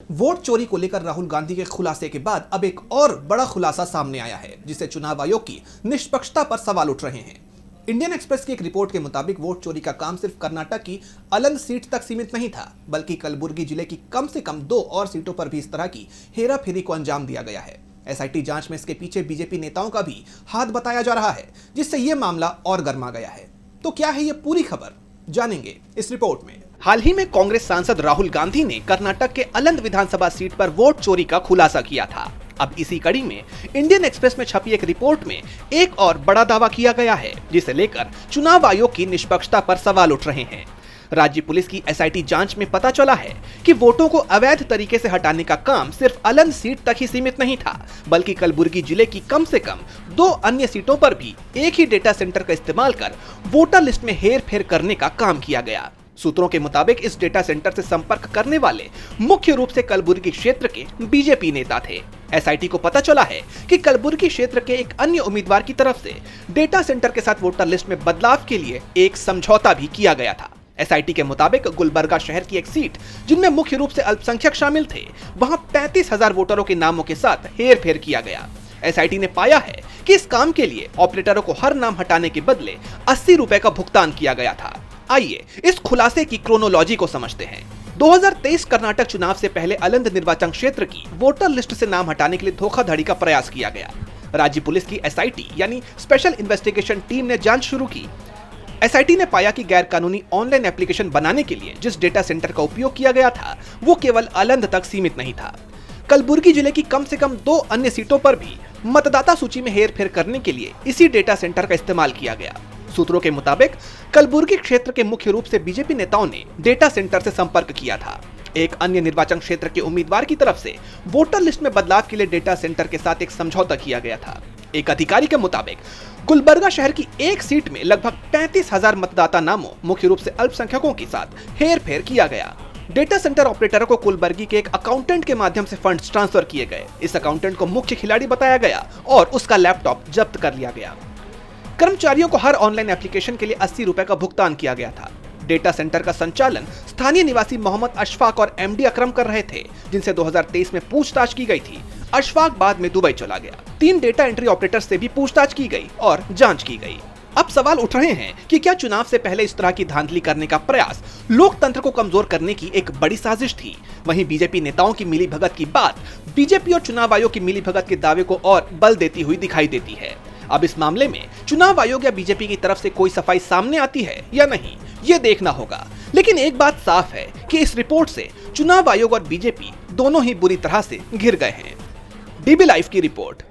Vote चोरी को लेकर राहुल गांधी के खुलासे के बाद अब एक और बड़ा खुलासा सामने आया है, जिससे चुनाव आयोग की निष्पक्षता पर सवाल उठ रहे हैं। इंडियन एक्सप्रेस की एक रिपोर्ट के मुताबिक वोट चोरी का काम सिर्फ कर्नाटक की अलंग सीट तक सीमित नहीं था, बल्कि कलबुर्गी जिले की कम से कम 2 और सीटों पर भी इस तरह की हेराफेरी को अंजाम दिया गया है। एसआईटी जांच में इसके पीछे बीजेपी नेताओं का भी हाथ बताया जा रहा है, जिससे यह मामला और गर्मा गया है। तो क्या है ये पूरी खबर, जानेंगे इस रिपोर्ट में। हाल ही में कांग्रेस सांसद राहुल गांधी ने कर्नाटक के अलंद विधानसभा सीट पर वोट चोरी का खुलासा किया था। अब इसी कड़ी में इंडियन एक्सप्रेस में छपी एक रिपोर्ट में एक और बड़ा दावा किया गया है, जिसे लेकर चुनाव आयोग की निष्पक्षता पर सवाल उठ रहे हैं। राज्य पुलिस की एसआईटी जांच में पता चला है कि वोटों को अवैध तरीके से हटाने का काम सिर्फ अलंद सीट तक ही सीमित नहीं था, बल्कि कलबुर्गी जिले की कम से कम 2 अन्य सीटों पर भी एक ही डेटा सेंटर का इस्तेमाल कर वोटर लिस्ट में हेर फेर करने का काम किया गया। सूत्रों के मुताबिक इस डेटा सेंटर से संपर्क करने वाले मुख्य रूप से कलबुर्गी क्षेत्र के बीजेपी नेता थे। एसआईटी को पता चला है कि कलबुर्गी क्षेत्र के एक अन्य उम्मीदवार की तरफ से डेटा सेंटर के साथ वोटर लिस्ट में बदलाव के लिए एक समझौता भी किया गया था। एसआईटी के मुताबिक गुलबर्गा शहर की एक सीट, जिनमें मुख्य रूप से अल्पसंख्यक शामिल थे, वहां 35,000 वोटरों के नामों के साथ हेर फेर किया गया। एसआईटी ने पाया है कि इस काम के लिए ऑपरेटरों को हर नाम हटाने के बदले 80 रुपए का भुगतान किया गया था। आइए इस खुलासे की क्रोनोलॉजी को समझते हैं। 2023 कर्नाटक चुनाव से पहले अलंद निर्वाचन क्षेत्र की वोटर लिस्ट से नाम हटाने के लिए धोखाधड़ी का प्रयास किया गया। राज्य पुलिस की एसआईटी यानी स्पेशल इन्वेस्टिगेशन टीम ने जांच शुरू की। एसआईटी ने पाया कि गैर कानूनी ऑनलाइन एप्लीकेशन बनाने के लिए जिस डेटा सेंटर का उपयोग किया गया था, वो केवल अलंद तक सीमित नहीं था। कलबुर्गी जिले की कम से कम 2 अन्य सीटों पर भी मतदाता सूची में हेरफेर करने के लिए इसी डेटा सेंटर का इस्तेमाल किया गया। सूत्रों के मुताबिक कलबुर्गी क्षेत्र के मुख्य रूप से बीजेपी नेताओं ने डेटा सेंटर से संपर्क किया था। एक अन्य निर्वाचन क्षेत्र के उम्मीदवार की तरफ से वोटर लिस्ट में बदलाव के लिए डेटा सेंटर के साथ एक समझौता किया गया था। एक अधिकारी के मुताबिक गुलबर्गा शहर की एक सीट में लगभग 35,000 मतदाता नामों, मुख्य रूप से अल्पसंख्यकों के साथ हेर फेर किया गया। डेटा सेंटर ऑपरेटरों को कुलबर्गी के एक अकाउंटेंट के माध्यम से फंड्स ट्रांसफर किए गए। इस अकाउंटेंट को मुख्य खिलाड़ी बताया गया और उसका लैपटॉप जब्त कर लिया गया। कर्मचारियों को हर ऑनलाइन एप्लीकेशन के लिए 80 रुपए का भुगतान किया गया था। डेटा सेंटर का संचालन स्थानीय निवासी मोहम्मद अशफाक और एमडी अकरम कर रहे थे, जिनसे 2023 में पूछताछ की गई थी। अशफाक बाद में दुबई चला गया। 3 डेटा एंट्री ऑपरेटर से भी पूछताछ की गई और जांच की गई। अब सवाल उठ रहे हैं कि क्या चुनाव से पहले इस तरह की धांधली करने का प्रयास लोकतंत्र को कमजोर करने की एक बड़ी साजिश थी। वहीं बीजेपी नेताओं की मिलीभगत की बात बीजेपी और चुनाव आयोग की मिलीभगत के दावे को और बल देती हुई दिखाई देती है। अब इस मामले में चुनाव आयोग या बीजेपी की तरफ से कोई सफाई सामने आती है या नहीं, ये देखना होगा। लेकिन एक बात साफ है कि इस रिपोर्ट से चुनाव आयोग और बीजेपी दोनों ही बुरी तरह से घिर गए हैं। डीबी लाइव की रिपोर्ट।